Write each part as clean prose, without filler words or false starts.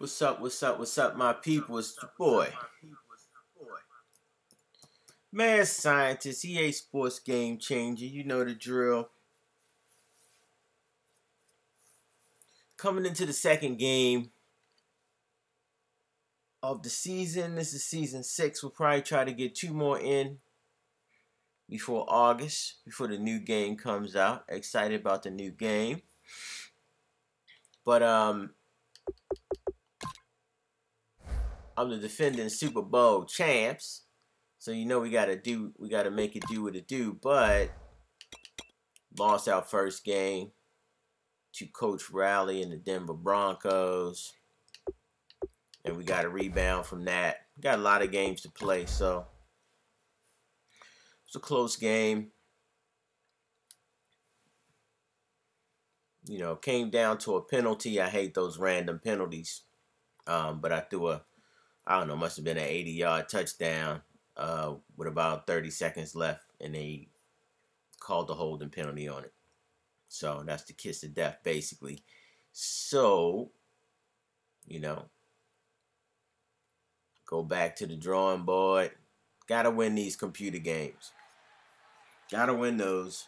What's up, my people? It's your boy. Mad Scientist, EA Sports Game Changer. You know the drill. Coming into the second game of the season. This is season 6. We'll probably try to get 2 more in before August, before the new game comes out. Excited about the new game. But I'm the defending Super Bowl champs. So you know we gotta make it do what it do, but lost our first game to Coach Riley and the Denver Broncos. And we got a rebound from that. Got a lot of games to play, so it's a close game. You know, came down to a penalty. I hate those random penalties. But I threw I don't know, must have been an 80-yard touchdown with about 30 seconds left, and they called the holding penalty on it. So that's the kiss of death, basically. So, you know, go back to the drawing board. Gotta win these computer games. Gotta win those.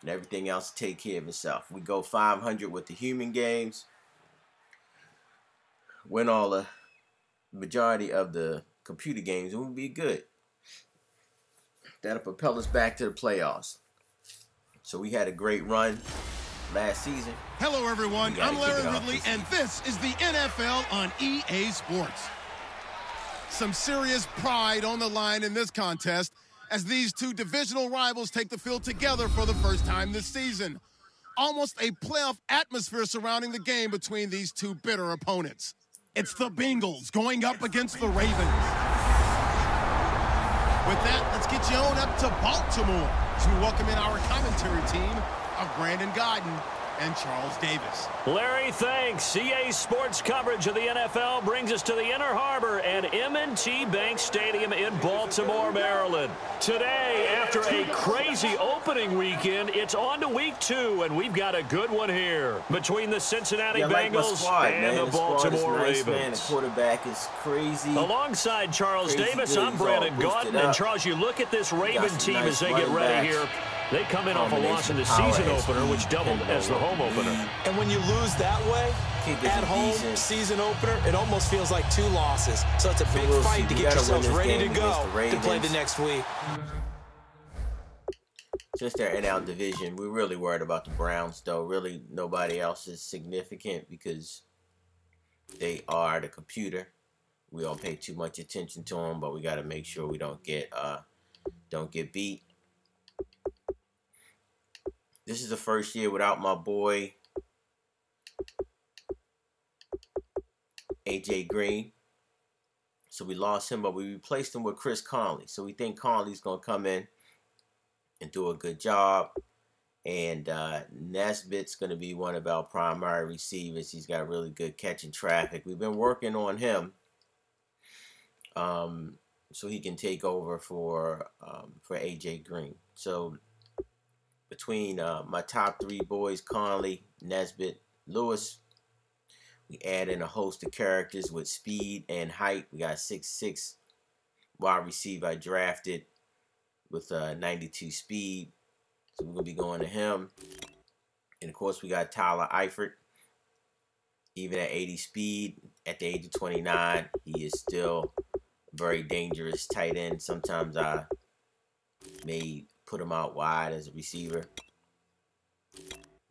And everything else take care of itself. We go 500 with the human games. Win all the majority of the computer games, and we'll be good. That'll propel us back to the playoffs. So we had a great run last season. Hello, everyone. I'm Larry Ridley, and this is the NFL on EA Sports. Some serious pride on the line in this contest as these two divisional rivals take the field together for the first time this season. Almost a playoff atmosphere surrounding the game between these two bitter opponents. It's the Bengals going up against the Ravens. With that, let's get you on up to Baltimore as we welcome in our commentary team of Brandon Godden and Charles Davis. Larry, thanks. EA Sports coverage of the NFL brings us to the Inner Harbor and M&T Bank Stadium in Baltimore, Maryland. Today, after a crazy opening weekend, it's on to Week 2, and we've got a good one here between the Cincinnati Bengals and the Baltimore Ravens. Man, the quarterback is crazy. Alongside Charles Davis, I'm Brandon Godden. And Charles, you look at this Raven team as they get ready here. They come in off a loss in the season opener, which doubled as the home opener. And when you lose that way, at home, season opener, it almost feels like 2 losses. So it's a big fight to get yourselves ready to go to play the next week. Since they're in our division, we're really worried about the Browns, though. Really, nobody else is significant because they are the computer. We don't pay too much attention to them, but we got to make sure we don't get beat. This is the first year without my boy AJ Green. So we lost him, but we replaced him with Chris Conley. So we think Conley's going to come in and do a good job. And Nesbitt's going to be one of our primary receivers. He's got really good catching traffic. We've been working on him so he can take over for AJ Green. So between my top 3 boys, Conley, Nesbitt, Lewis, we add in a host of characters with speed and height. We got 6'6" wide receiver I drafted with 92 speed. So we're going to be going to him. And, of course, we got Tyler Eifert. Even at 80 speed, at the age of 29, he is still a very dangerous tight end. Sometimes I may put him out wide as a receiver.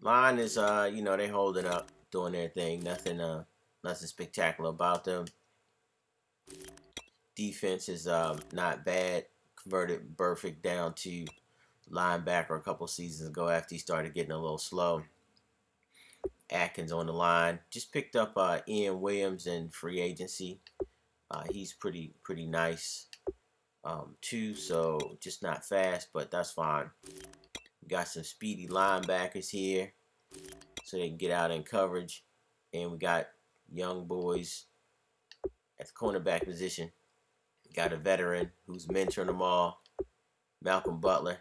Line is, you know, they holding up, doing their thing. Nothing spectacular about them. Defense is not bad. Converted Burfict down to linebacker a couple seasons ago after he started getting a little slow. Atkins on the line. Just picked up Ian Williams in free agency. He's pretty nice. Too, so just not fast, but that's fine. We got some speedy linebackers here so they can get out in coverage, and we got young boys at the cornerback position. We got a veteran who's mentoring them all, Malcolm Butler.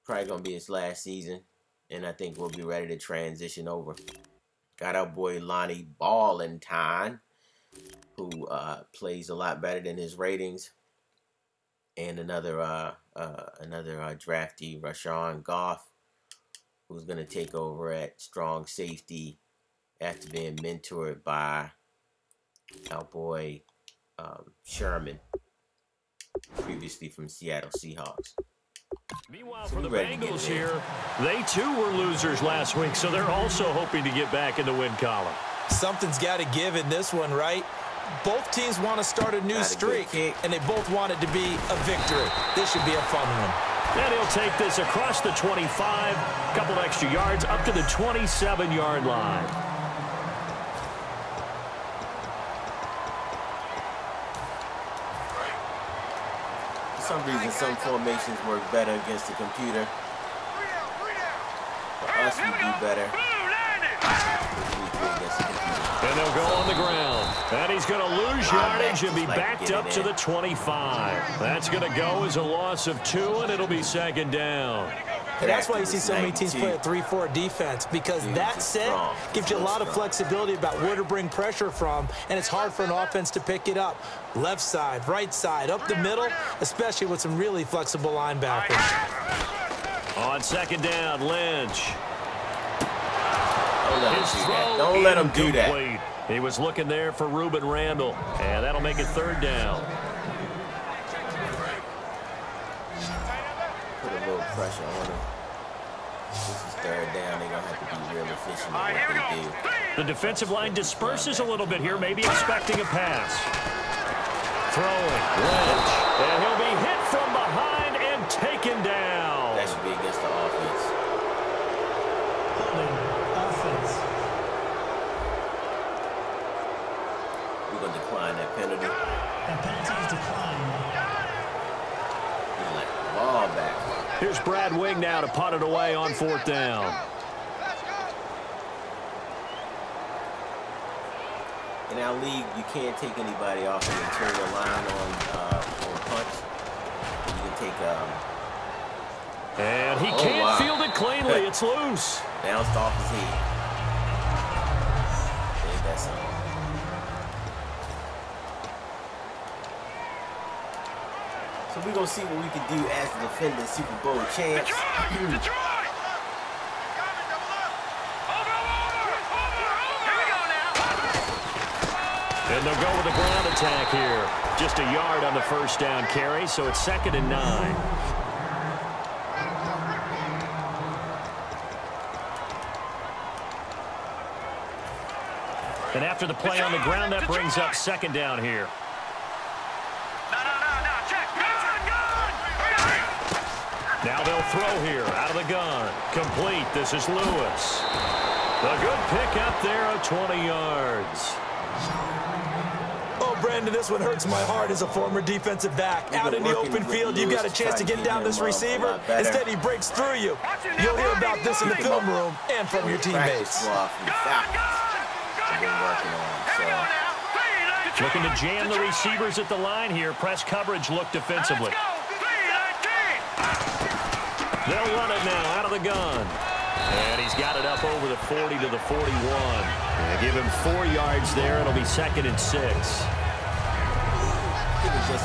Probably gonna be his last season, and I think we'll be ready to transition over. Got our boy Lonnie Ballentine, who plays a lot better than his ratings. And another draftee, Rashawn Goff, who's going to take over at strong safety after being mentored by our boy Sherman, previously from Seattle Seahawks. Meanwhile, for the Bengals here, they too were losers last week, so they're also hoping to get back in the win column. Something's got to give in this one, right? Both teams want to start a new streak, and they both want it to be a victory. This should be a fun one. And he'll take this across the 25, a couple of extra yards, up to the 27-yard line. For some reason, some formations work better against the computer. For us, we do better. And they'll go on the ground. And he's going to lose yardage and be backed up to the 25. That's going to go as a loss of 2, and it'll be second down. And that's why you see so many teams play a 3-4 defense, because that set gives you a lot of flexibility about where to bring pressure from, and it's hard for an offense to pick it up. Left side, right side, up the middle, especially with some really flexible linebackers. On second down, Lynch. Don't let him do that. He was looking there for Ruben Randall, and that'll make it third down. Put a little pressure on him. This is third down. They're going to have to be real efficient in what they do. The defensive line disperses a little bit here, maybe expecting a pass. Throwing, Lynch, and he'll be hit from behind and taken down. That should be against the offense. We're going to decline that penalty. That penalty is declined. He's like, ball back. Here's Brad Wing now to punt it away on fourth down. In our league, you can't take anybody off the interior line on punts. You can take and he can't field it cleanly. It's loose. Bounced off his head. Ain't that something? So we're going to see what we can do as the defending Super Bowl champs. And they'll go with a ground attack here. Just a yard on the first down carry, so it's 2nd and 9. And after the play on the ground, that brings up 2nd down here. Now they'll throw here out of the gun. Complete. This is Lewis. A good pick up there of 20 yards. Oh, Brandon, this one hurts my heart as a former defensive back. Out in the open field, you've got a chance to get down this receiver. Instead, he breaks through you. You'll hear about this in the film room and from your teammates. Looking to jam the receivers at the line here. Press coverage look defensively. They'll run it now out of the gun. And he's got it up over the 40 to the 41. And give him 4 yards there. It'll be 2nd and 6.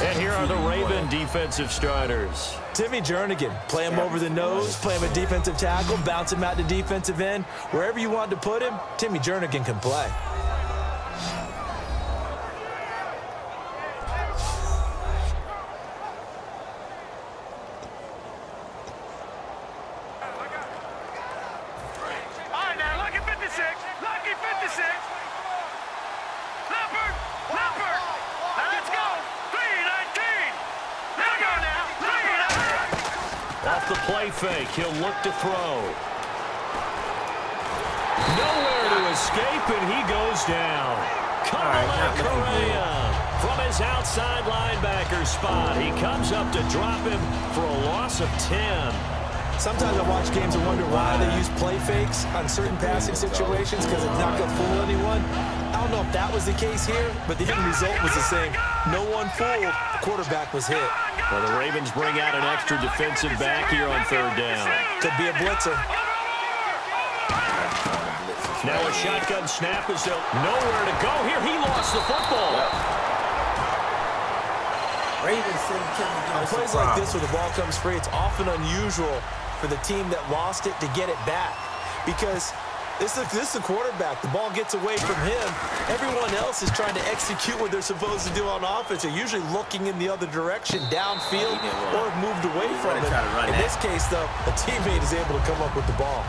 And here are the Raven defensive starters. Timmy Jernigan, play him over the nose, play him a defensive tackle, bounce him out to defensive end. Wherever you want to put him, Timmy Jernigan can play. Fake. He'll look to throw. Nowhere to escape, and he goes down. Correa from his outside linebacker spot. He comes up to drop him for a loss of 10. Sometimes I watch games and wonder why they use play fakes on certain passing situations, because it's not going to fool anyone. I don't know if that was the case here, but the end result was the same. No one fooled. The quarterback was hit. Well, the Ravens bring out an extra defensive back here on 3rd down. Could be a blitzer. Now a shotgun snap is nowhere to go here. He lost the football. Ravens tend to give us plays like this where the ball comes free, it's often unusual for the team that lost it to get it back because this is the quarterback. The ball gets away from him. Everyone else is trying to execute what they're supposed to do on offense. They're usually looking in the other direction, downfield, or have moved away from it. In this case, though, a teammate is able to come up with the ball.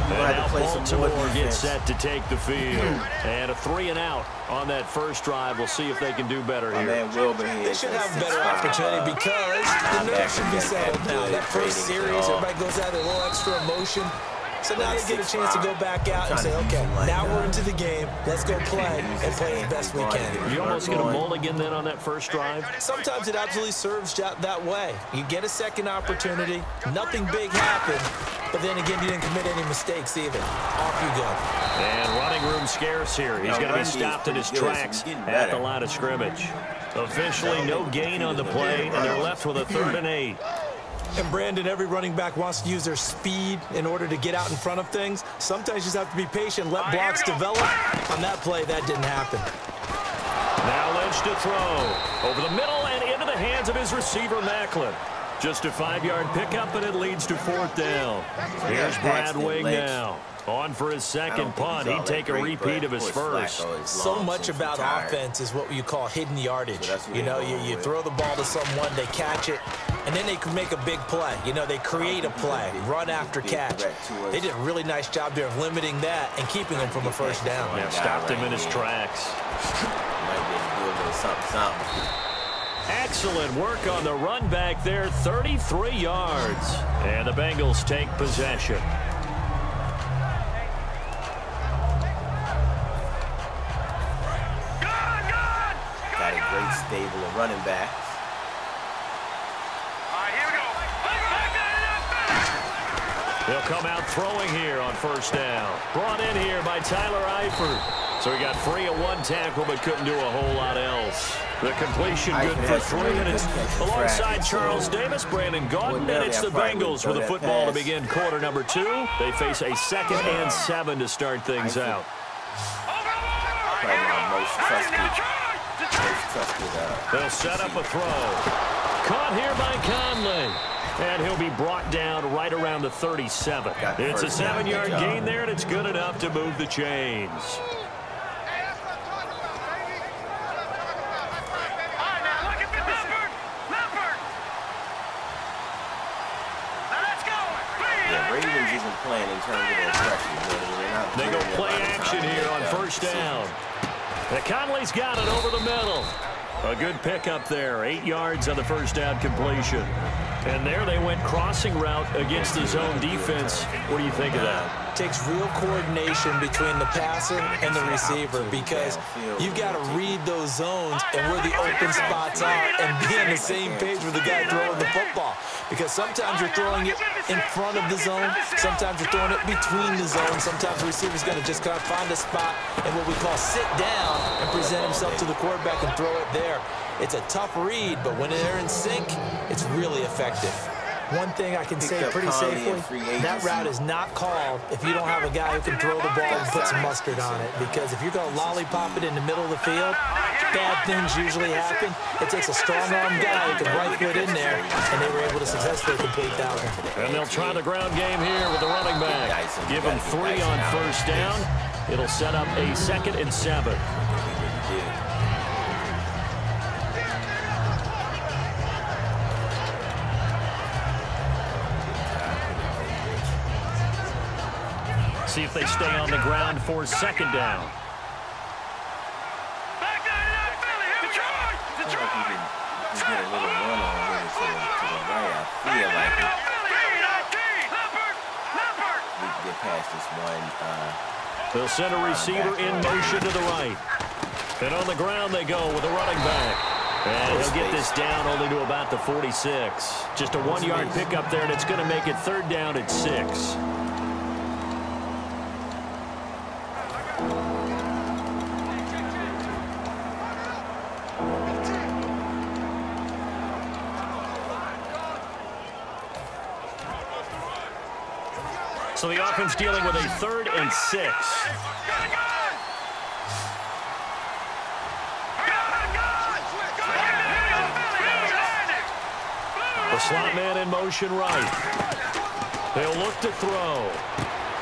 And now Baltimore gets set to take the field. And a 3-and-out on that first drive. We'll see if they can do better here. They should have a better opportunity because the nerves should be settled now. That first series, everybody goes out with a little extra emotion. So now they get a chance to go back out and say, okay, now we're into the game. Let's go play and play as best we can. You almost get a mulligan then on that first drive? Sometimes it absolutely serves that way. You get a second opportunity. Nothing big happened. But then again, you didn't commit any mistakes either. Off you go. And running room scarce here. He's going to be stopped in his tracks at the line of scrimmage. Officially no gain on the play, and they're left with a 3rd and 8. And Brandon, every running back wants to use their speed in order to get out in front of things. Sometimes you just have to be patient, let blocks develop. On that play, that didn't happen. Now Lynch to throw. Over the middle and into the hands of his receiver, Macklin. Just a 5-yard pickup, and it leads to 4th down. Here's Brad Wing now. On for his second punt. He'd take a repeat of his first. So much about offense is what you call hidden yardage. You know, you throw the ball to someone, they catch it, and then they can make a big play. You know, they create a play, run after catch. They did a really nice job there of limiting that and keeping him from a first down. Yeah, stopped him in his tracks. Might be able to do a little something. Excellent work on the run back there, 33 yards. And the Bengals take possession. Got a great stable of running backs. They'll come out throwing here on first down. Brought in here by Tyler Eifert. So he got free of one tackle but couldn't do a whole lot else. The completion good for 3 minutes. Alongside Charles Davis, Brandon Gaudin, and it's the Bengals with a football to begin quarter number 2. They face a 2nd and 7 to start things out. They'll set up a throw. Caught here by Conley. And he'll be brought down right around the 37. It's a 7-yard gain there, and it's good enough to move the chains. Ravens isn't playing in terms of their pressure. They go play action here on first down. And Conley's got it over the middle. A good pickup there. 8 yards on the first down completion. And there they went crossing route against the zone defense. What do you think of that? Takes real coordination between the passer and the receiver because you've got to read those zones and where the open spots are and be on the same page with the guy throwing the football. Because sometimes you're throwing it in front of the zone. Sometimes you're throwing it between the zones. Sometimes the receiver's going to just kind of find a spot and what we call sit down and present himself to the quarterback and throw it there. It's a tough read, but when they're in sync, it's really effective. One thing I can say pretty safely, that route is not called if you don't have a guy who can throw the ball and put some mustard on it. Because if you're going to lollipop it in the middle of the field, bad things usually happen. It takes a strong-arm guy who can rifle it in there, and they were able to successfully complete that one. And they'll try the ground game here with the running back. Give him 3 on first down. It'll set up a 2nd and 7. See if they stay on the ground for 2nd down. They'll send a receiver in motion to the right. And on the ground they go with a running back. And he'll get this down only to about the 46. Just a 1-yard pickup there, and it's going to make it 3rd down at 6. So the offense dealing with a 3rd and 6. The slot man in motion right. They'll look to throw.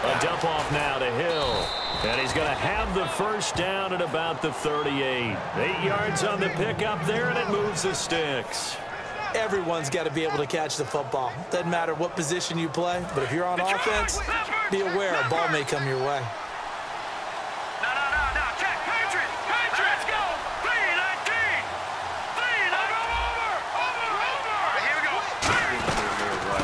A dump off now to Hill. And he's going to have the first down at about the 38. 8 yards on the pickup there, and it moves the sticks. Everyone's got to be able to catch the football. Doesn't matter what position you play, but if you're on offense, be aware a ball may come your way. Check. Patriots, go. 3-19. Here we go.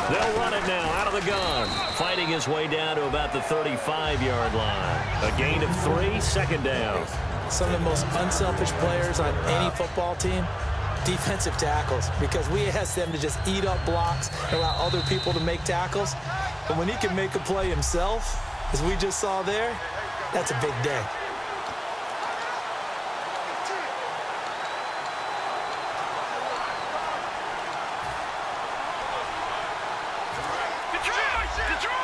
They'll run it now out of the gun. Fighting his way down to about the 35-yard line. A gain of 3, 2nd down. Some of the most unselfish players on any football team, defensive tackles, because we ask them to just eat up blocks and allow other people to make tackles. But when he can make a play himself, as we just saw there, that's a big day.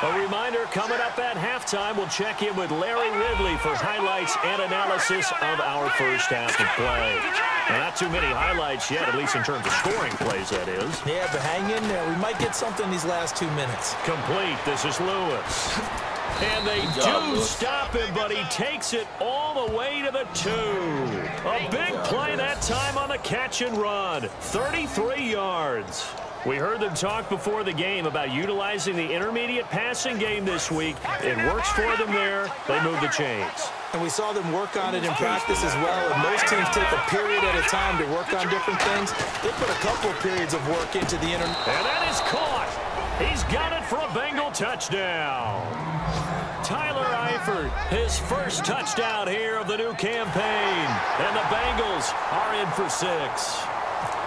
A reminder, coming up at halftime, we'll check in with Larry Ridley for highlights and analysis of our first half of play. Now, not too many highlights yet, at least in terms of scoring plays, that is. Yeah, but hang in there. We might get something these last 2 minutes. Complete. This is Lewis. And they do stop him, but he takes it all the way to the 2. A big play that time on the catch and run. 33 yards. We heard them talk before the game about utilizing the intermediate passing game this week. It works for them there. They move the chains. And we saw them work on it in practice as well. And most teams take a period at a time to work on different things. They put a couple of periods of work into the intermediate. And that is caught. He's got it for a Bengal touchdown. Tyler Eifert, his first touchdown here of the new campaign. And the Bengals are in for 6.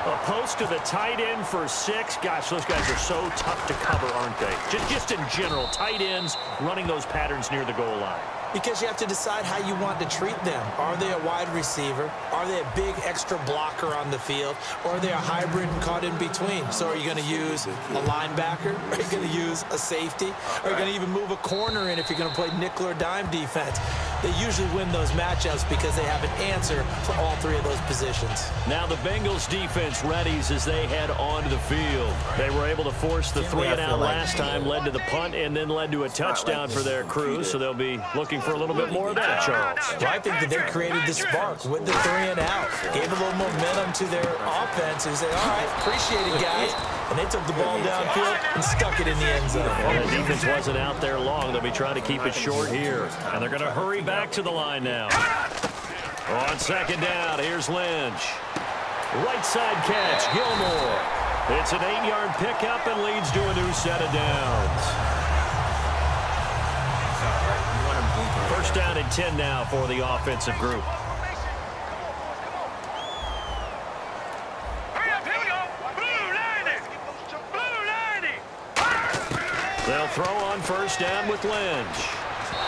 A post to the tight end for 6. Gosh, those guys are so tough to cover, aren't they? Just in general, tight ends running those patterns near the goal line. Because you have to decide how you want to treat them. Are they a wide receiver? Are they a big extra blocker on the field? Or are they a hybrid and caught in between? So are you going to use a linebacker? Are you going to use a safety? Are you going to even move a corner in if you're going to play nickel or dime defense? They usually win those matchups because they have an answer for all 3 of those positions. Now the Bengals defense readies as they head onto the field. They were able to force the 3-and-out last time, led to the punt, and then led to a touchdown for their crew. So they'll be looking for a little bit more of that, Charles. Well, I think that they created the spark with the 3-and-out. Gave a little momentum to their offense and said, all right, appreciate it, guys. And they took the ball downfield and stuck it in the end zone. Well, the defense wasn't out there long. They'll be trying to keep it short here. And they're going to hurry back to the line now. On 2nd down, here's Lynch. Right side catch, Gilmore. It's an 8-yard pickup and leads to a new set of downs. First down and 10 now for the offensive group. They'll throw on first down with Lynch.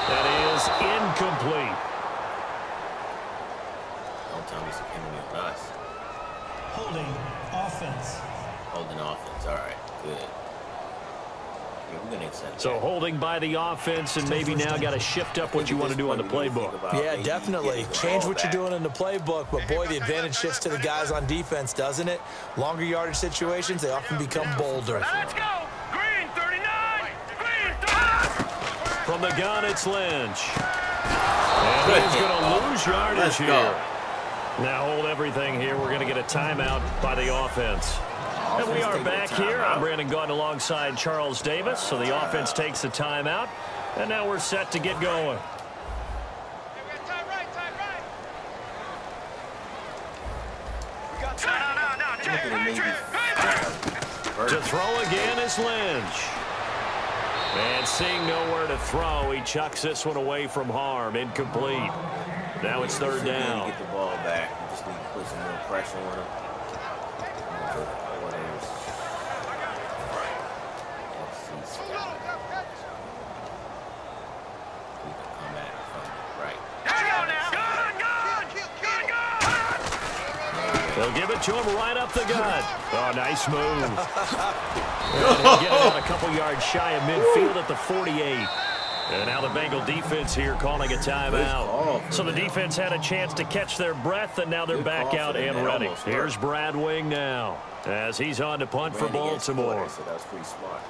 That is incomplete. Don't tell me it's coming with us. Holding offense. Holding offense. All right. Good. Yeah, we're gonna accept So that. holding by the offense, and maybe now got to shift up what you want to do on the playbook. Yeah, definitely. Change what you're doing in the playbook, but boy, the advantage shifts to the guys on defense, doesn't it? Longer yardage situations, they often become bolder. Let's go. Green 39. Green 39. From the gun, it's Lynch. And he's going to lose yardage here. Now hold everything here. We're going to get a timeout by the offense. And we are back here. I'm Brandon Gaunt alongside Charles Davis. So the offense takes the timeout. And now we're set to get going. To throw again is Lynch. And seeing nowhere to throw, he chucks this one away from harm. Incomplete. Now it's 3rd down. Get the ball back. We just need to put some more pressure on him. They'll give it to him right up the gut. Oh, nice move. And he'll get it out a couple yards shy of midfield at the 48. And now the Bengal defense here calling a timeout. So the defense had a chance to catch their breath, and now they're back out and ready. Here's Brad Wing now as he's on to punt for Baltimore. So that's pretty smart.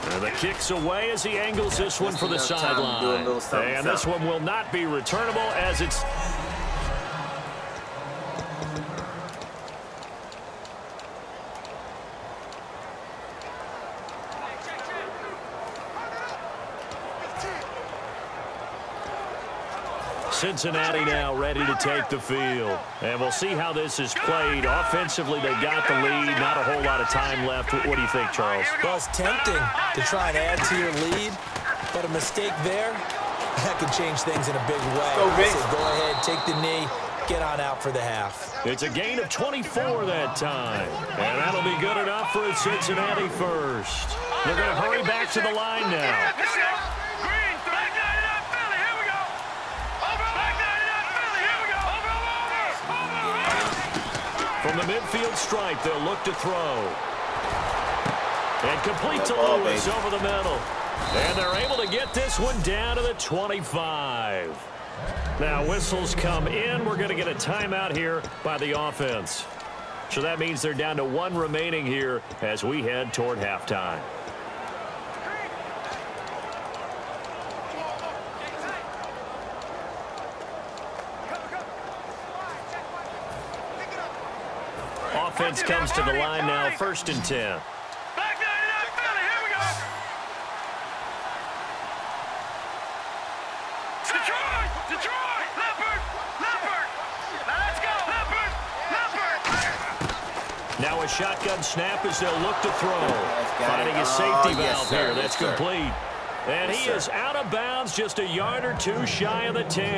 And the kick's away as he angles this one for the sideline. And this one will not be returnable as it's... Cincinnati now ready to take the field. And we'll see how this is played. Offensively, they've got the lead. Not a whole lot of time left. What do you think, Charles? Well, it's tempting to try and add to your lead, but a mistake there, that could change things in a big way. Go ahead, take the knee, get on out for the half. It's a gain of 24 that time. And that'll be good enough for Cincinnati first. They're going to hurry back to the line now. From the midfield stripe, they'll look to throw. And complete to Lewis over the middle. And they're able to get this one down to the 25. Now, whistles come in. We're going to get a timeout here by the offense. So that means they're down to one remaining here as we head toward halftime. Offense comes to the line now, 1st and 10. Now a shotgun snap as they'll look to throw. Finding a safety valve here. That's complete. And he is out of bounds, just a yard or two shy of the 10.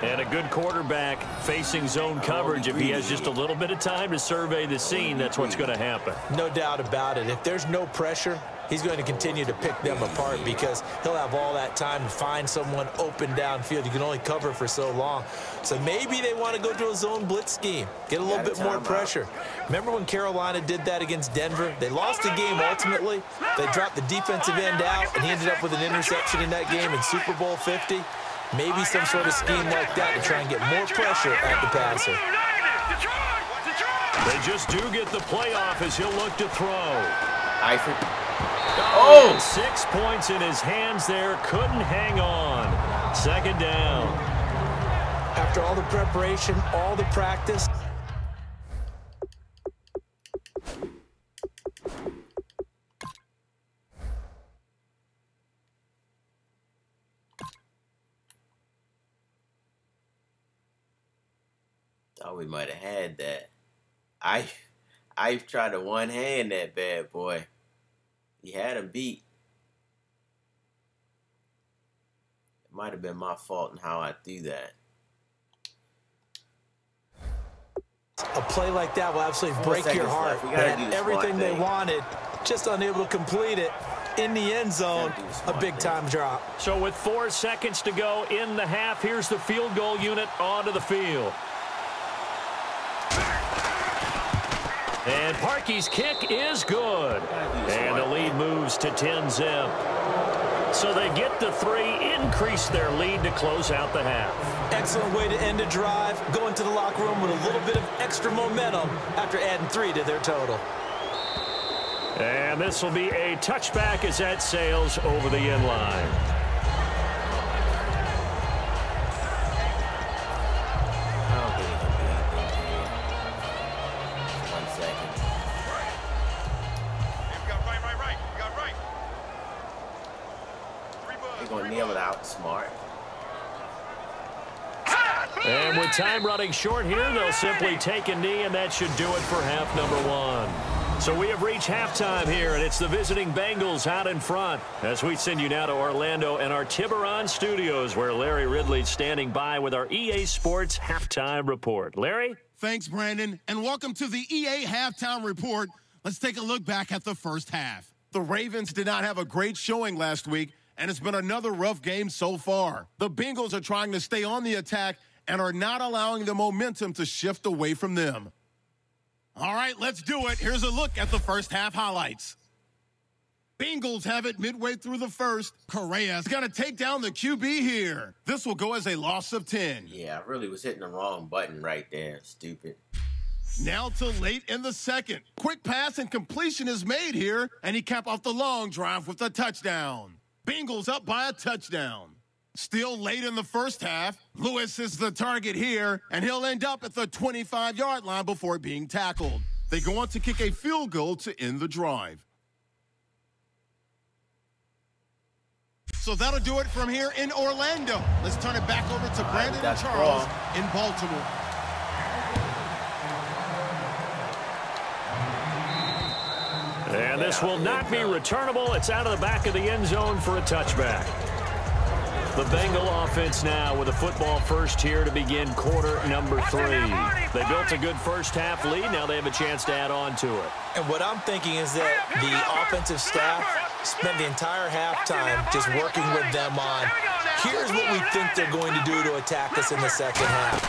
And a good quarterback facing zone coverage. If he has just a little bit of time to survey the scene, that's what's going to happen. No doubt about it. If there's no pressure, he's going to continue to pick them apart because he'll have all that time to find someone open downfield. You can only cover for so long. So maybe they want to go to a zone blitz scheme, get a little bit more pressure. Remember when Carolina did that against Denver? They lost the game ultimately. They dropped the defensive end out, and he ended up with an interception in that game in Super Bowl 50. Maybe some sort of scheme like that to try and get more pressure at the passer. They just do get the playoff as he'll look to throw. Oh! 6 points in his hands there. Couldn't hang on. 2nd down. After all the preparation, all the practice. Thought we might have had that. I tried to one-hand that bad boy. He had him beat. It might have been my fault in how I threw that. A play like that will absolutely break your heart. We gotta do everything they wanted, just unable to complete it. In the end zone, a big-time drop. So with 4 seconds to go in the half, here's the field goal unit onto the field. And Parkey's kick is good. And the lead moves to 10-zip. So they get the 3, increase their lead to close out the half. Excellent way to end a drive. Go into the locker room with a little bit of extra momentum after adding 3 to their total. And this will be a touchback as that sails over the end line. Smart. And with time running short here, they'll simply take a knee, and that should do it for half number 1. So we have reached halftime here, and it's the visiting Bengals out in front as we send you now to Orlando and our Tiburon studios where Larry Ridley's standing by with our EA Sports Halftime Report. Larry? Thanks, Brandon, and welcome to the EA Halftime Report. Let's take a look back at the first half. The Ravens did not have a great showing last week, and it's been another rough game so far. The Bengals are trying to stay on the attack and are not allowing the momentum to shift away from them. All right, let's do it. Here's a look at the first half highlights. Bengals have it midway through the first. Correa's going to take down the QB here. This will go as a loss of 10. Yeah, I really was hitting the wrong button right there. Stupid. Now to late in the second. Quick pass and completion is made here, and he capped off the long drive with a touchdown. Bengals up by a touchdown. Still late in the first half. Lewis is the target here, and he'll end up at the 25-yard line before being tackled. They go on to kick a field goal to end the drive. So that'll do it from here in Orlando. Let's turn it back over to Brandon and Charles in Baltimore. And this will not be returnable. It's out of the back of the end zone for a touchback. The Bengal offense now with a football first here to begin quarter number 3. They built a good first half lead. Now they have a chance to add on to it. And what I'm thinking is that the offensive staff spent the entire halftime just working with them on, here's what we think they're going to do to attack us in the second half.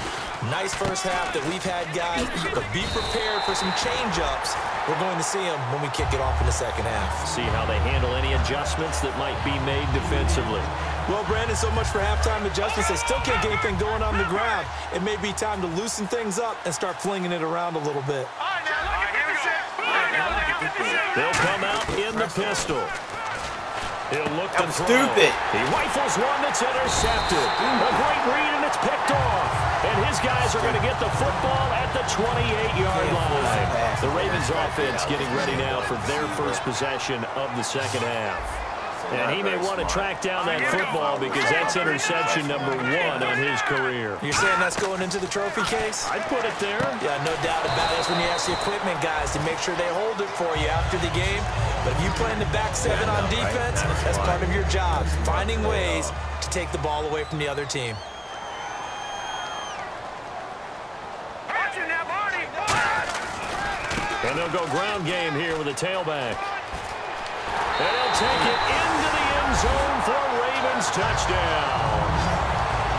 Nice first half that we've had, guys, but be prepared for some change-ups. We're going to see them when we kick it off in the second half. See how they handle any adjustments that might be made defensively. Well, Brandon, so much for halftime adjustments. They still can't get anything going on the ground. It may be time to loosen things up and start flinging it around a little bit. They'll come out in the pistol. He'll look to throw. Stupid. He rifles one that's intercepted. A great read, and it's picked off. And his guys are going to get the football at the 28-yard line. The Ravens offense getting ready now for their first possession of the second half. And he may want to track down that football because that's interception number 1 on his career. You're saying that's going into the trophy case? I'd put it there. Yeah, no doubt about it. That's when you ask the equipment guys to make sure they hold it for you after the game. But if you play in the back 7 on defense, that's part of your job, finding ways to take the ball away from the other team. And they'll go ground game here with a tailback. And he'll take it into the end zone for a Ravens touchdown.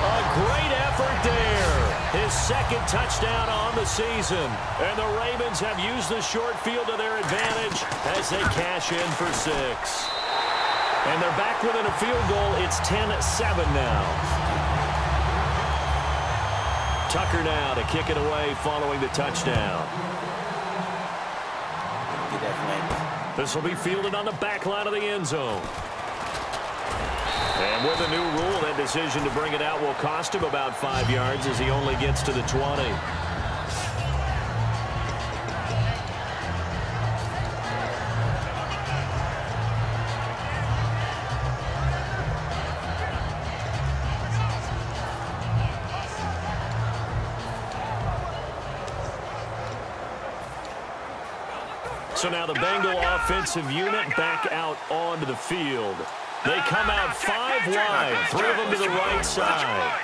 A great effort there. His second touchdown on the season. And the Ravens have used the short field to their advantage as they cash in for 6. And they're back within a field goal. It's 10-7 now. Tucker now to kick it away following the touchdown. This will be fielded on the back line of the end zone. And with a new rule, that decision to bring it out will cost him about 5 yards as he only gets to the 20. So now the Bengal offensive unit back out onto the field. They come out 5 wide, 3 of them to the right side.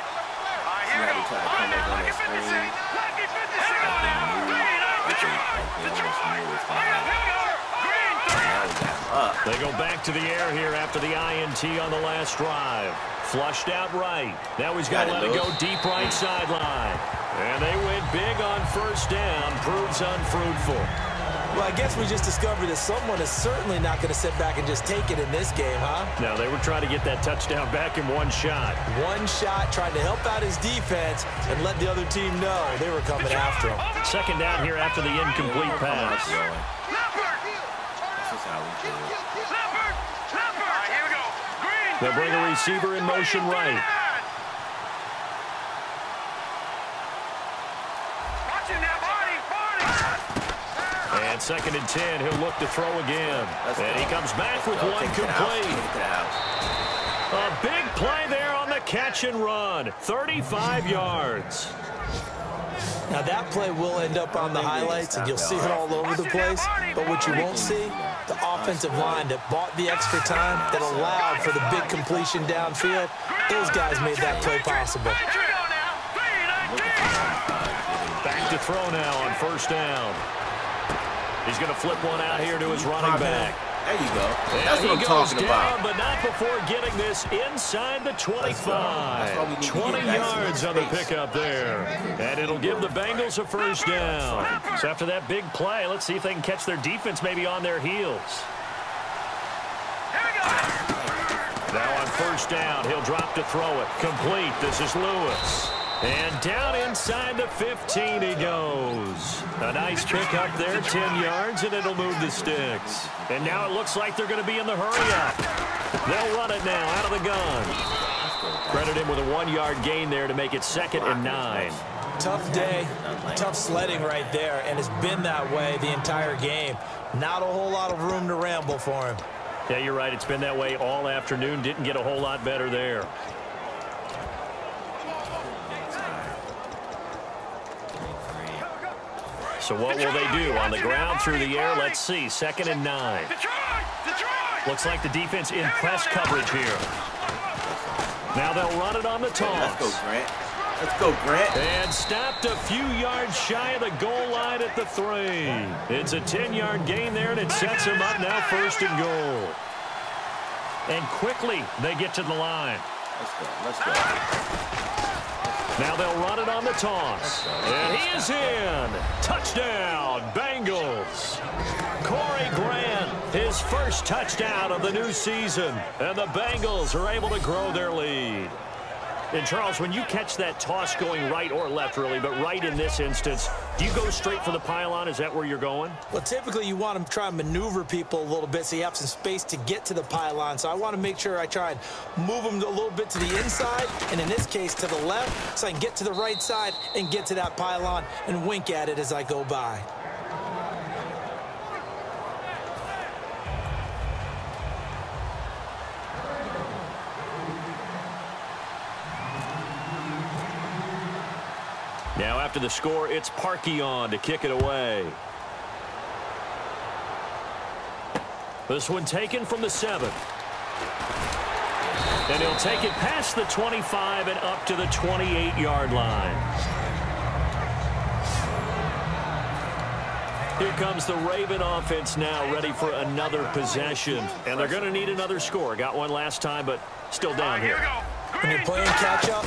They go back to the air here after the INT on the last drive. Flushed out right. Now he's got to let it go deep right sideline. And they went big on first down. Proves unfruitful. Well, I guess we just discovered that someone is certainly not going to sit back and just take it in this game, huh? No, they were trying to get that touchdown back in one shot. One shot, trying to help out his defense and let the other team know they were coming after him. Second down here after the incomplete pass. They'll bring a receiver in motion right. And 2nd and 10, he'll look to throw again. And he comes back with one complete. A big play there on the catch and run. 35 yards. Now that play will end up on the highlights, and you'll see it all over the place. But what you won't see, the offensive line that bought the extra time, that allowed for the big completion downfield, those guys made that play possible. Back to throw now on first down. He's going to flip one out here to his running back. There you go. That's what I'm talking about. But not before getting this inside the 25. 20 yards on the pickup there. And it'll give the Bengals a first down. So after that big play, let's see if they can catch their defense maybe on their heels. Now on first down, he'll drop to throw it. Complete. This is Lewis. And down inside the 15 he goes. A nice pick up there, 10 yards, and it'll move the sticks. And now it looks like they're going to be in the hurry-up. They'll run it now out of the gun. Credit him with a 1-yard gain there to make it 2nd and 9. Tough day, tough sledding right there, and it's been that way the entire game. Not a whole lot of room to ramble for him. Yeah, you're right. It's been that way all afternoon. Didn't get a whole lot better there. So what will they do? On the ground, through the air, let's see. 2nd and 9. Looks like the defense in press coverage here. Now they'll run it on the toss. Let's go, Grant. Let's go, Grant. And stopped a few yards shy of the goal line at the 3. It's a 10-yard gain there, and it sets them up now 1st and goal. And quickly they get to the line. Let's go. Now they'll run it on the toss. And he is in. Touchdown, Bengals. Corey Grant, his first touchdown of the new season. And the Bengals are able to grow their lead. And, Charles, when you catch that toss going right or left, really, but right in this instance, do you go straight for the pylon? Is that where you're going? Well, typically you want to try and maneuver people a little bit so you have some space to get to the pylon. So I want to make sure I try and move them a little bit to the inside, and in this case to the left, so I can get to the right side and get to that pylon and wink at it as I go by. Now after the score, it's Parkey on to kick it away. This one taken from the 7. And he'll take it past the 25 and up to the 28-yard line. Here comes the Raven offense now, ready for another possession. And they're going to need another score. Got one last time, but still down here. When you're playing catch-up,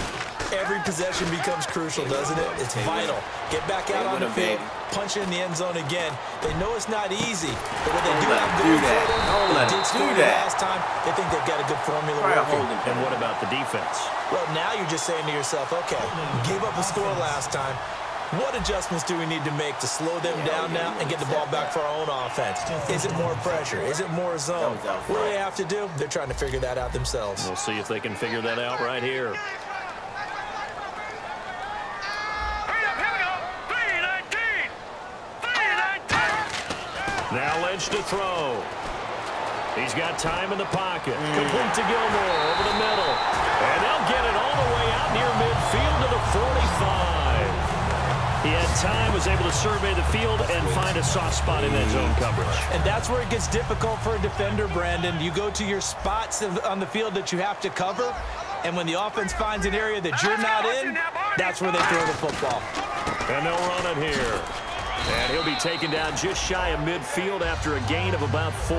every possession becomes crucial, doesn't it? It's vital. Get back out on the field, punch it in the end zone again. They know it's not easy, but what they do have going for them, they did score last time. They think they've got a good formula working. And what about the defense? Well, now you're just saying to yourself, okay, gave up a score last time. What adjustments do we need to make to slow them down now and get the ball back for our own offense? Is it more pressure? Is it more zone? What do they have to do? They're trying to figure that out themselves. We'll see if they can figure that out right here. Now Lynch to throw. He's got time in the pocket. Complete to Gilmore over the middle. And they'll get it all the way out near midfield to the 45. He had time, was able to survey the field and find a soft spot in that zone coverage. And that's where it gets difficult for a defender, Brandon. You go to your spots on the field that you have to cover, and when the offense finds an area that you're not in, that's where they throw the football. And they'll run it here. And he'll be taken down just shy of midfield after a gain of about 4.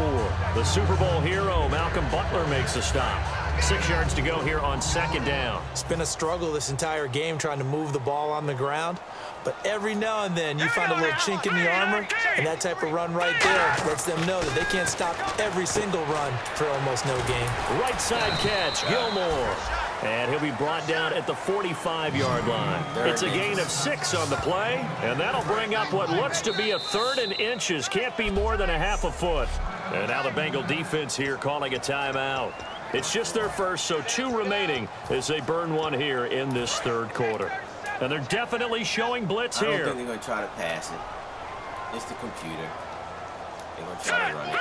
The Super Bowl hero, Malcolm Butler, makes a stop. 6 yards to go here on 2nd down. It's been a struggle this entire game trying to move the ball on the ground. But every now and then you find a little chink in the armor, and that type of run right there lets them know that they can't stop every single run for almost no gain. Right side catch, Gilmore. And he'll be brought down at the 45-yard line. It's a gain of 6 on the play, and that'll bring up what looks to be a 3rd and inches. Can't be more than a half a foot. And now the Bengal defense here calling a timeout. It's just their first, so 2 remaining as they burn one here in this 3rd quarter. And they're definitely showing blitz here. I don't think they're going to try to pass it. It's the computer. They're going to try to run it.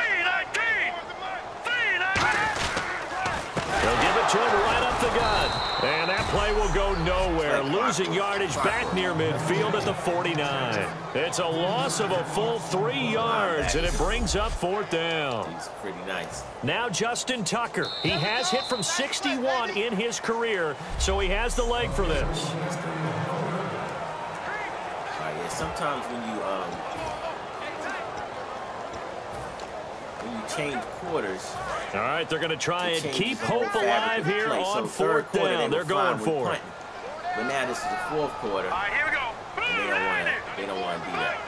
They'll give it to him right up the gut. And that play will go nowhere. Losing yardage back near midfield at the 49. It's a loss of a full 3 yards, and it brings up 4th down. He's pretty nice. Now Justin Tucker. He has hit from 61 in his career, so he has the leg for this. Sometimes when when you change quarters. All right, they're going to try and keep hope alive here on fourth down. They're going for it. But now this is the fourth quarter. All right, here we go. And they don't want to do that.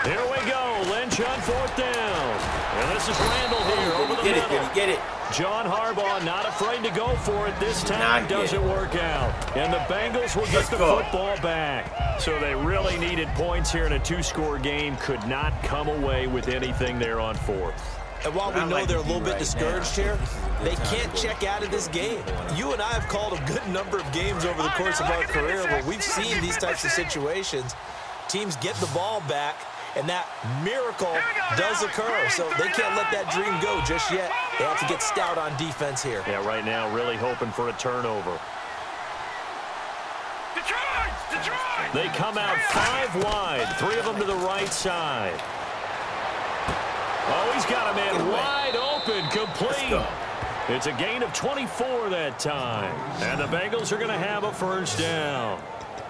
Here we go. Lynch on fourth down. And this is Randall here over the middle. Did he get it? John Harbaugh not afraid to go for it this time. Doesn't work out. And the Bengals will get the football back. So they really needed points here in a two-score game. Could not come away with anything there on fourth. And while we know they're a little bit discouraged here, they can't check out of this game. You and I have called a good number of games over the course of our career where we've seen these types of situations. Teams get the ball back, and that miracle does occur. So they can't let that dream go just yet. They have to get stout on defense here. Yeah, right now really hoping for a turnover. They come out 5 wide, 3 of them to the right side. Oh, he's got a man wide open, complete. It's a gain of 24 that time. And the Bengals are going to have a first down.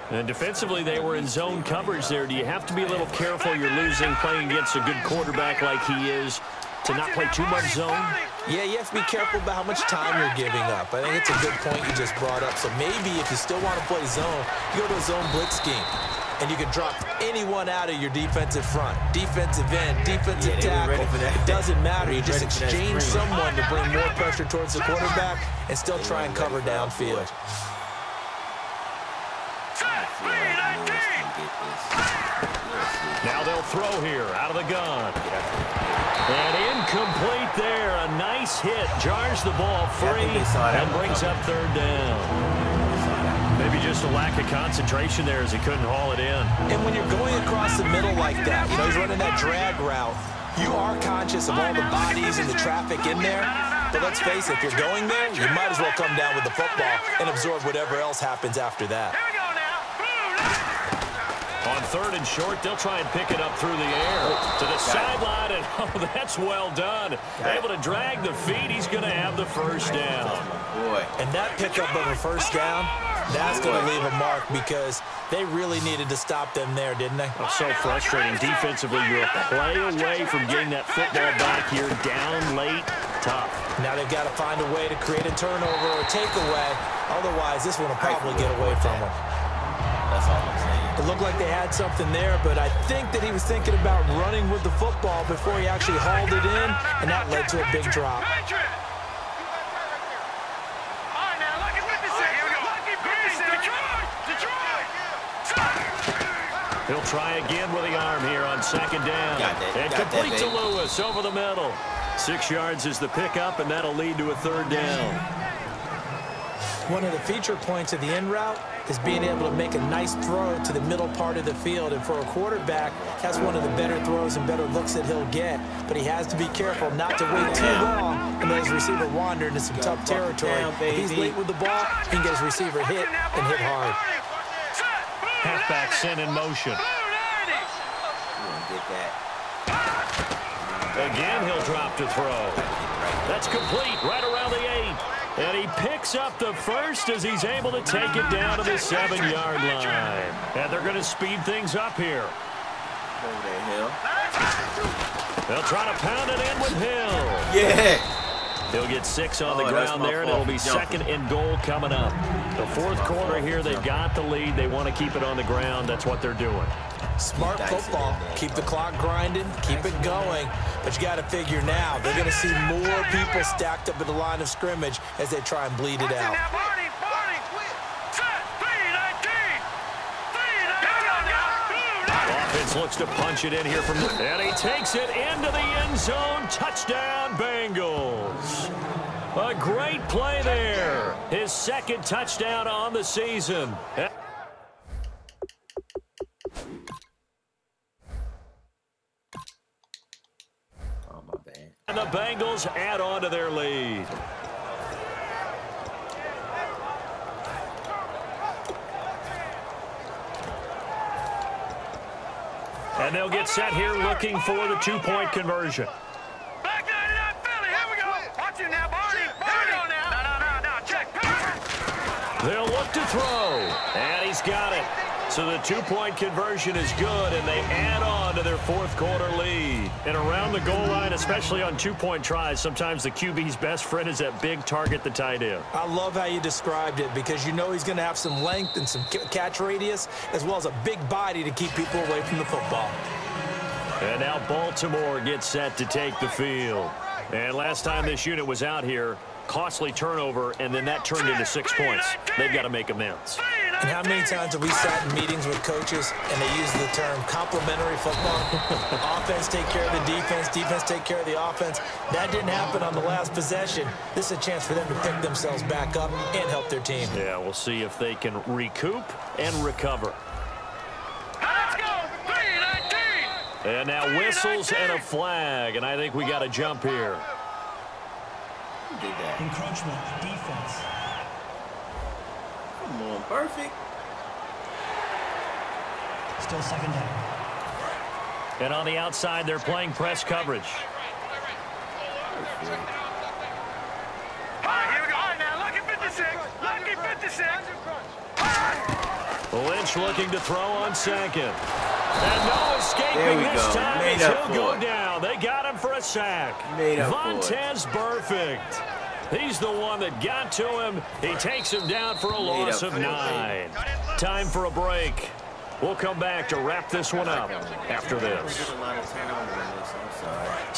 And defensively, they were in zone coverage there. Do you have to be a little careful? You're losing, playing against a good quarterback like he is, to not play too much zone? Yeah, you have to be careful about how much time you're giving up. I think it's a good point you just brought up. So maybe if you still want to play zone, you go to a zone blitz scheme. And you can drop anyone out of your defensive front, defensive end, defensive tackle. It doesn't matter. You just exchange someone to bring more pressure towards the quarterback and still try and cover downfield. Now they'll throw here out of the gun. And incomplete there. A nice hit. Jars the ball free and brings up third down. Maybe just a lack of concentration there as he couldn't haul it in. And when you're going across the middle like that, you know, he's running that drag route, you are conscious of all the bodies and the traffic in there. But let's face it, if you're going there, you might as well come down with the football and absorb whatever else happens after that. On third and short, they'll try and pick it up through the air to the sideline, and oh, that's well done. Able to drag the feet. He's going to have the first down. And that pickup of a first down, that's going to leave a mark because they really needed to stop them there, didn't they? Oh, so frustrating. Defensively, you're a play away from getting that football back here. Down late, tough. Now they've got to find a way to create a turnover or a takeaway. Otherwise, this one will probably get away from them. That's all I'm saying. It looked like they had something there, but I think that he was thinking about running with the football before he actually hauled it in, and that led to a big drop. He'll try again with the arm here on second down. And complete to Lewis over the middle. 6 yards is the pickup, and that'll lead to a third down. One of the feature points of the in route is being able to make a nice throw to the middle part of the field. And for a quarterback, that's one of the better throws and better looks that he'll get. But he has to be careful not to wait too long and let his receiver wander into some tough territory. If he's late with the ball, he can get his receiver hit and hit hard. Halfback sent in motion. Again, he'll drop to throw. That's complete right around the 8. And he picks up the first as he's able to take it down to the 7-yard line. And they're going to speed things up here. Over there, Hill. They'll try to pound it in with Hill. Yeah. He'll get 6 on the ground there, and it'll be second and goal coming up. The fourth quarter here, they've got the lead. They want to keep it on the ground. That's what they're doing. Smart football. Keep the clock grinding. Keep it going. But you got to figure now, they're going to see more people stacked up at the line of scrimmage as they try and bleed it out. Offense looks to punch it in here from, and he takes it into the end zone. Touchdown, Bengals. A great play there. His second touchdown on the season. And the Bengals add on to their lead. And they'll get set here looking for the 2-point conversion. Back to that Philly. Here we go. Watch it now, Barney. Here we go now. No. Check. They'll look to throw. And he's got it. So the two-point conversion is good, and they add on to their fourth-quarter lead. And around the goal line, especially on two-point tries, sometimes the QB's best friend is that big target, the tight end. I love how you described it because you know he's going to have some length and some catch radius as well as a big body to keep people away from the football. And now Baltimore gets set to take the field. And last time this unit was out here, costly turnover, and then that turned into 6 points. They've got to make amends. And how many times have we sat in meetings with coaches and they use the term complementary football? Offense take care of the defense, defense take care of the offense. That didn't happen on the last possession. This is a chance for them to pick themselves back up and help their team. Yeah, we'll see if they can recoup and recover. Let's go. 3-19. And now whistles and a flag, and I think we got to jump here. Did that. Encroachment, defense. Come on, perfect. Still second down. And on the outside, they're playing press coverage. All right, here we go. All right, now, lucky 56. Lucky 56. Lynch looking to throw on second. And no escaping this go. time Made as up he'll go for it. down. They got him for a sack. Made up for it. Vontez Perfect. He's the one that got to him. He takes him down for a loss of 9. Time for a break. We'll come back to wrap this one up after this.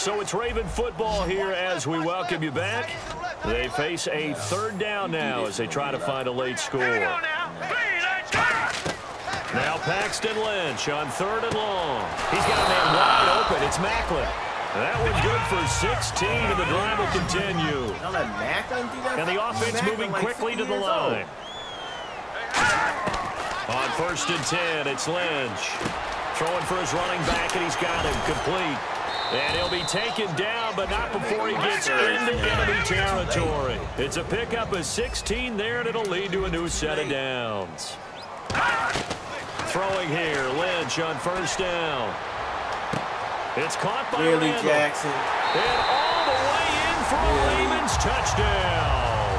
So it's Raven football here as we welcome you back. They face a third down now as they try to find a late score. Now Paxton Lynch on 3rd and long. He's got a man wide open. It's Macklin. That one's good for 16, and the drive will continue. And the offense moving quickly to the line. On 1st and 10, it's Lynch. Throwing for his running back, and he's got him complete. And he'll be taken down, but not before he gets into enemy territory. It's a pickup of 16 there, and it'll lead to a new set of downs. Throwing here, Lynch on 1st down. It's caught by Really, Randall. Jackson. And all the way in for a Ravens touchdown.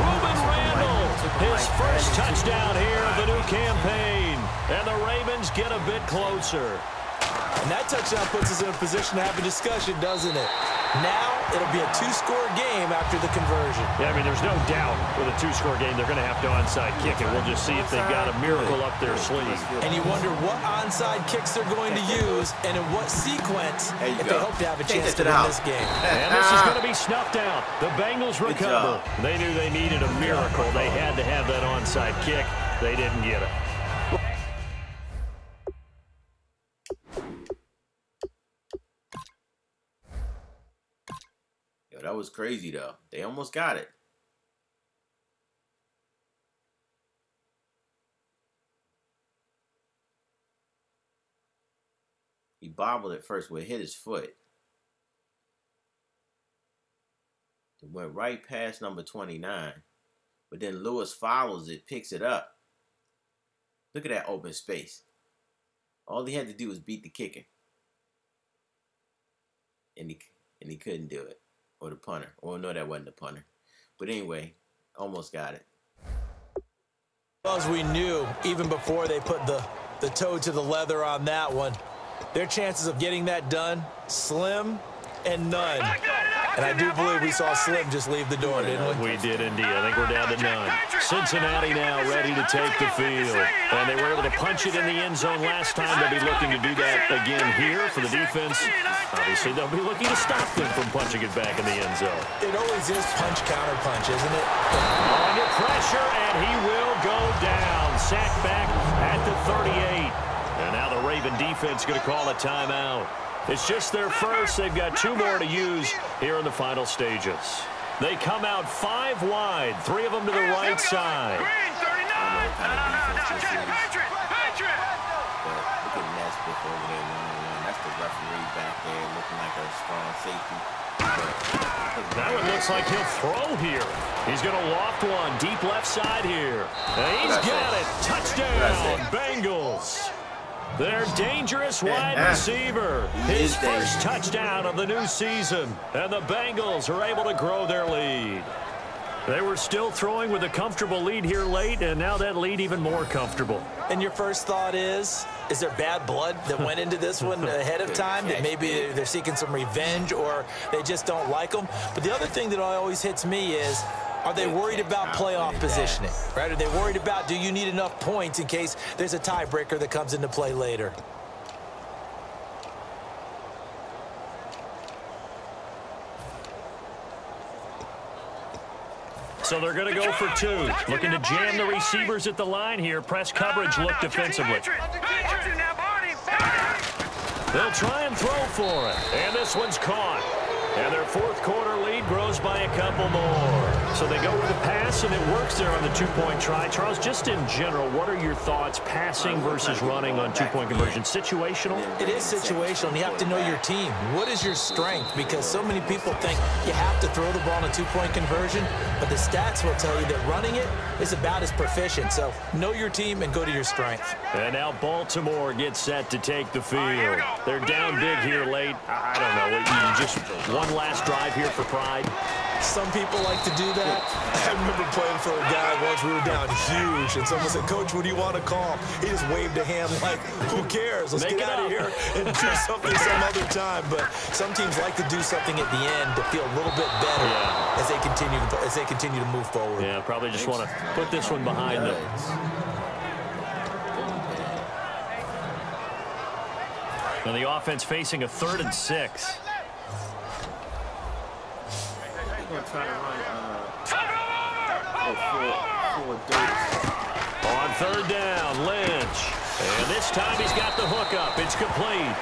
Ruben Randall, his first touchdown here of the new campaign. And the Ravens get a bit closer. And that touchdown puts us in a position to have a discussion, doesn't it? Now it'll be a 2-score game after the conversion. Yeah, I mean, there's no doubt with a 2-score game they're going to have to onside kick it. We'll just see if they've got a miracle up their sleeve. And you wonder what onside kicks they're going to use and in what sequence if they hope to have a chance to win this game. And this is going to be snuffed out. The Bengals recover. They knew they needed a miracle. They had to have that onside kick. They didn't get it. That was crazy, though. They almost got it. He bobbled it first, but it hit his foot. It went right past number 29. But then Lewis follows it, picks it up. Look at that open space. All he had to do was beat the kicker. And he couldn't do it. Or the punter. Or no, that wasn't the punter. But anyway, almost got it. As we knew, even before they put the toe to the leather on that one, their chances of getting that done, slim and none. And I do believe we saw Slim just leave the door, didn't we? We did indeed. I think we're down to none. Cincinnati now ready to take the field. And they were able to punch it in the end zone last time. They'll be looking to do that again here for the defense. Obviously, they'll be looking to stop them from punching it back in the end zone. It always is punch, counter punch, isn't it? Under pressure, and he will go down. Sacked back at the 38. And now the Raven defense going to call a timeout. It's just their first. They've got 2 more to use here in the final stages. They come out 5 wide, 3 of them to the right side. Green, 39. Look at Nesbitt over there, 1-on-1. That's the referee back there looking like a strong safety. That one looks like he'll throw here. He's going to loft one deep left side here. And he's got it. Touchdown, Bengals. Their dangerous wide receiver. His first touchdown of the new season. And the Bengals are able to grow their lead. They were still throwing with a comfortable lead here late, and now that lead even more comfortable. And your first thought is there bad blood that went into this one ahead of time? That maybe they're seeking some revenge or they just don't like them? But the other thing that always hits me is, are they worried about playoff positioning? Right? Are they worried about, do you need enough points in case there's a tiebreaker that comes into play later? So they're going to go for 2. Looking to jam the receivers at the line here. Press coverage look defensively. They'll try and throw for it. And this one's caught. And their fourth quarter lead grows by a couple more. So they go with a pass, and it works there on the two-point try. Charles, just in general, what are your thoughts passing versus running on two-point conversion? Situational? It is situational, and you have to know your team. What is your strength? Because so many people think you have to throw the ball on a two-point conversion, but the stats will tell you that running it is about as proficient. So know your team and go to your strength. And now Baltimore gets set to take the field. They're down big here late. I don't know. Just one last drive here for pride. Some people like to do that. I remember playing for a guy once. We were down huge, and someone said, "Coach, what do you want to call?" He just waved a hand like, "Who cares? Let's get out of here and do something some other time." But some teams like to do something at the end to feel a little bit better as they continue to move forward. Yeah, probably just want to put this one behind them. And the offense facing a 3rd and 6. Going to try to run on 3rd down, Lynch. And this time he's got the hook up. It's complete.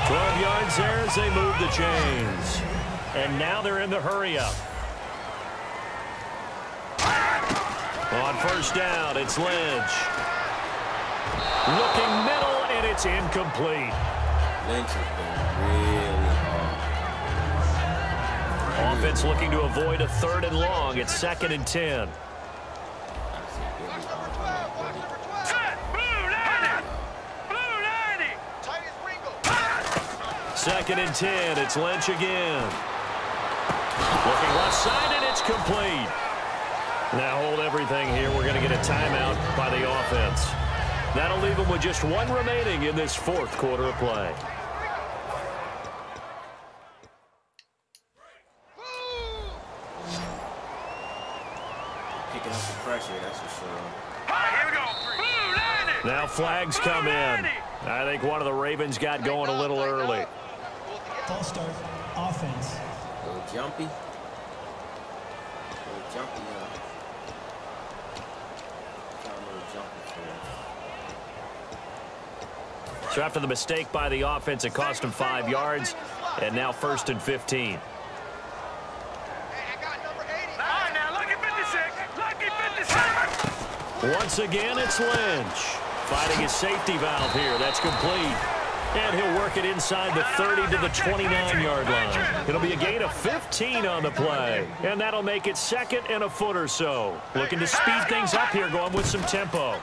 12 yards there as they move the chains. And now they're in the hurry up. On 1st down, it's Lynch. Looking middle, and it's incomplete. Lynch has been really hard. Offense looking to avoid a 3rd and long. It's 2nd and 10. Second and 10. It's Lynch again. Looking left side, and it's complete. Now hold everything here. We're going to get a timeout by the offense. That'll leave them with just 1 remaining in this 4th quarter of play. Picking up the pressure, that's for sure. Here we go. Now flags come in. I think one of the Ravens got going a little early. False start, offense. A little jumpy. So after the mistake by the offense, it cost him 5 yards, and now 1st and 15. Once again, it's Lynch. Fighting his safety valve here. That's complete. And he'll work it inside the 30 to the 29-yard line. It'll be a gain of 15 on the play. And that'll make it 2nd and a foot or so. Looking to speed things up here, going with some tempo.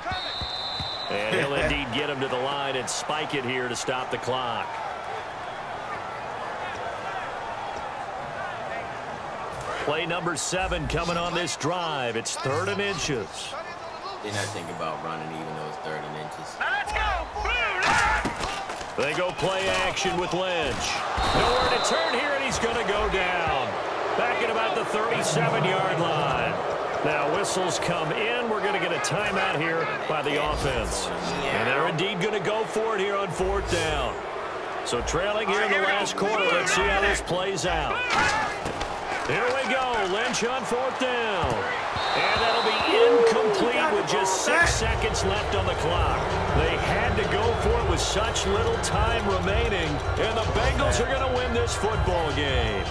And he'll indeed get him to the line and spike it here to stop the clock. Play number 7 coming on this drive. It's 3rd and inches. They're not thinking about running even though it's 3rd and inches. Let's go. They go play action with Lynch. Nowhere to turn here, and he's going to go down. Back at about the 37-yard line. Now whistles come in. We're going to get a timeout here by the offense. And they're indeed going to go for it here on 4th down. So trailing here in the last quarter. Let's see how this plays out. Here we go. Lynch on 4th down. And that'll be incomplete with just 6 seconds left on the clock. They had to go for it with such little time remaining. And the Bengals are going to win this football game.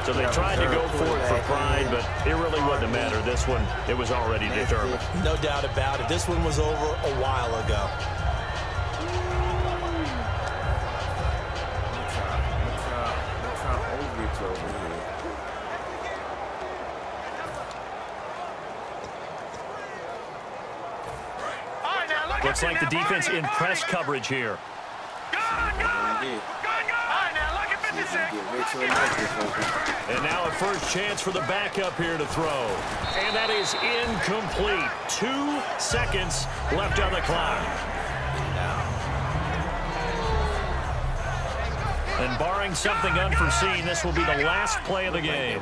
So they tried to go for it for pride, but it really wouldn't have mattered. This one, it was already determined. No doubt about it. This one was over a while ago. Looks like the defense in press coverage here. Good. All right, now look at 56. And now a first chance for the backup here to throw. And that is incomplete. 2 seconds left on the clock. And barring something unforeseen, this will be the last play of the game.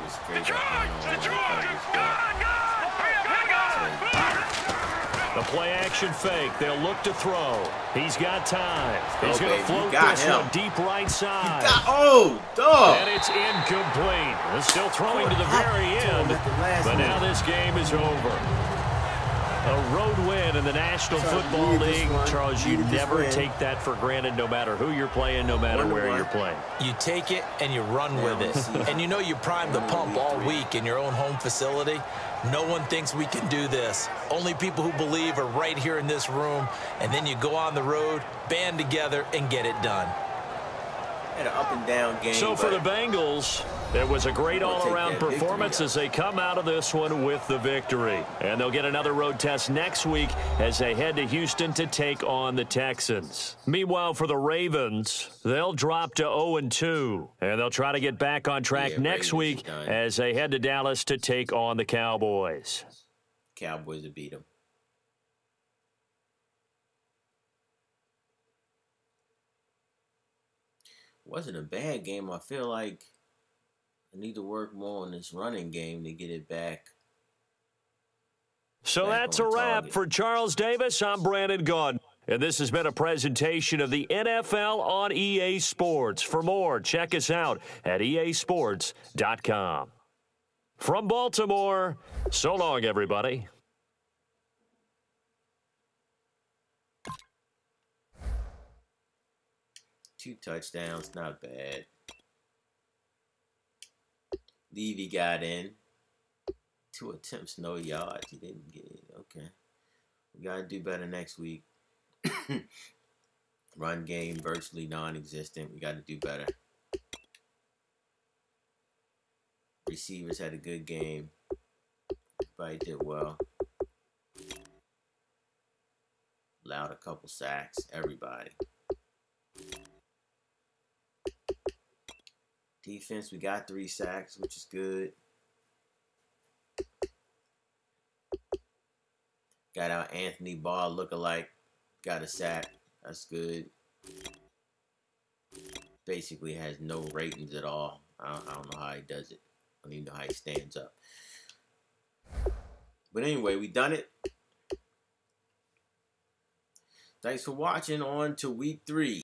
The play-action fake. They'll look to throw. He's got time. He's going to float this one deep right side. And it's incomplete. They're still throwing to the very end. But now this game is over. A road win in the National Football League. Charles, you never take that for granted, no matter who you're playing, no matter where you're playing. You take it and you run with it. And you know you primed the pump all week in your own home facility. No one thinks we can do this. Only people who believe are right here in this room. And then you go on the road, band together, and get it done. Had an up and down game. So for the Bengals, it was a great all-around performance as they come out of this one with the victory. And they'll get another road test next week as they head to Houston to take on the Texans. Meanwhile, for the Ravens, they'll drop to 0-2. And they'll try to get back on track next week as they head to Dallas to take on the Cowboys. Cowboys will beat them. Wasn't a bad game. I feel like I need to work more on this running game to get it back. So that's a wrap for Charles Davis. I'm Brandon Gaudin. And this has been a presentation of the NFL on EA Sports. For more, check us out at easports.com. From Baltimore, so long, everybody. 2 touchdowns, not bad. Levy got in. 2 attempts, no yards. He didn't get it. Okay. We got to do better next week. Run game virtually non-existent. We got to do better. Receivers had a good game. Everybody did well. Allowed a couple sacks. Everybody. Defense, we got 3 sacks, which is good. Got our Anthony Barr lookalike. Got a sack. That's good. Basically has no ratings at all. I don't know how he does it. I don't even know how he stands up. But anyway, we done it. Thanks for watching. On to week 3.